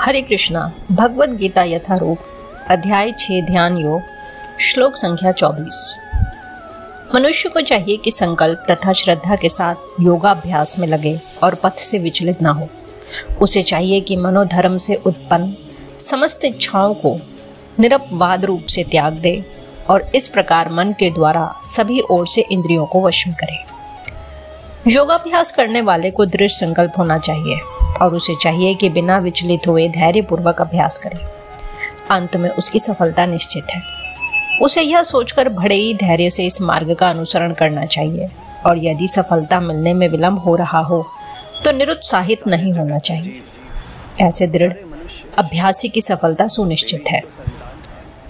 हरे कृष्णा। भगवद गीता यथारूप अध्याय 6 ध्यान योग श्लोक संख्या 24। मनुष्य को चाहिए कि संकल्प तथा श्रद्धा के साथ योगाभ्यास में लगे और पथ से विचलित ना हो। उसे चाहिए कि मनोधर्म से उत्पन्न समस्त इच्छाओं को निरपवाद रूप से त्याग दे और इस प्रकार मन के द्वारा सभी ओर से इंद्रियों को वश में करे। योगाभ्यास करने वाले को दृढ़ संकल्प होना चाहिए और उसे चाहिए कि बिना विचलित हुए धैर्यपूर्वक अभ्यास करे। अंत में उसकी सफलता निश्चित है। उसे यह सोचकर बड़े ही धैर्य से इस मार्ग का अनुसरण करना चाहिए और यदि सफलता मिलने में विलंब हो रहा हो तो निरुत्साहित नहीं होना चाहिए। ऐसे दृढ़ अभ्यासी की सफलता सुनिश्चित है।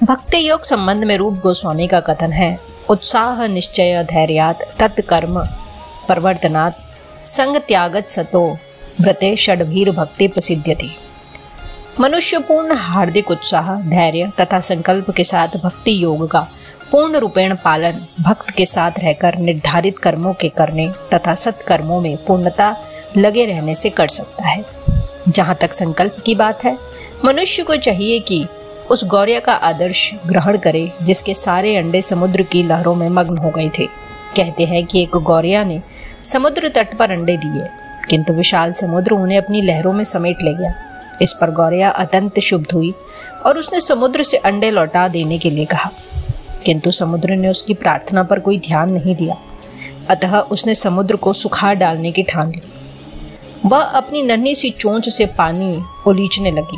भक्ति योग संबंध में रूप गोस्वामी का कथन है, उत्साह निश्चय धैर्यात् तत्कर्म प्रवर्तनात् संग त्यागत सतो व्रते षड्भीर भक्ति प्रसिद्ध्यति। मनुष्य पूर्ण हार्दिक उत्साह, धैर्य तथा संकल्प के साथ भक्ति योग का पूर्ण रूपेण पालन भक्त के साथ रहकर निर्धारित कर्मों के करने तथा सत्कर्मों में पूर्णता लगे रहने से कर सकता है। जहाँ तक संकल्प की बात है, मनुष्य को चाहिए कि उस गौर्य का आदर्श ग्रहण करे जिसके सारे अंडे समुद्र की लहरों में मग्न हो गए थे। कहते हैं कि एक गौरिया ने समुद्र तट पर अंडे दिए, किंतु विशाल समुद्र उन्हें अपनी लहरों में समेट ले गया। इस पर गौरिया अत्यंत क्षुब्ध हुई और उसने समुद्र से अंडे लौटा देने के लिए कहा, किंतु समुद्र ने उसकी प्रार्थना पर कोई ध्यान नहीं दिया। अतः उसने समुद्र को सुखा डालने की ठान ली। वह अपनी नन्ही सी चोंच से पानी उलीचने लगी।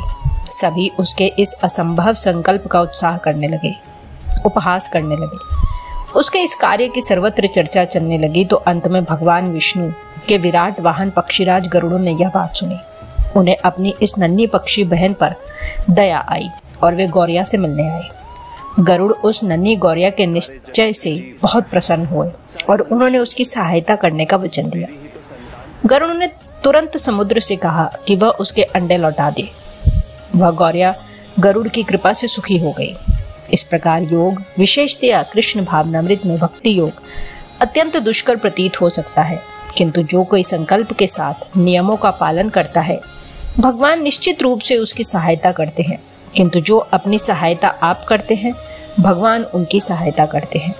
सभी उसके इस असंभव संकल्प का उपहास करने लगे। उसके इस कार्य की सर्वत्र चर्चा चलने लगी तो अंत में भगवान विष्णु के विराट वाहन पक्षीराज गरुड़ ने यह बात सुनी। उन्हें अपनी इस नन्ही पक्षी बहन पर दया आई और वे गौरिया से मिलने आए। गरुड़ उस नन्ही गौरिया के निश्चय से बहुत प्रसन्न हुए और उन्होंने उसकी सहायता करने का वचन दिया। गरुड़ ने तुरंत समुद्र से कहा कि वह उसके अंडे लौटा दे। वह गौरिया गरुड़ की कृपा से सुखी हो गई। इस प्रकार योग, विशेषतया कृष्ण भावनामृत में भक्ति योग, अत्यंत दुष्कर प्रतीत हो सकता है, किंतु जो कोई संकल्प के साथ नियमों का पालन करता है, भगवान निश्चित रूप से उसकी सहायता करते हैं। किंतु जो अपनी सहायता आप करते हैं, भगवान उनकी सहायता करते हैं।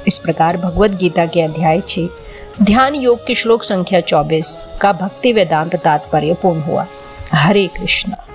इस प्रकार भगवद गीता के अध्याय 6 ध्यान योग के श्लोक संख्या 24 का भक्ति वेदांत तात्पर्य पूर्ण हुआ। हरे कृष्णा।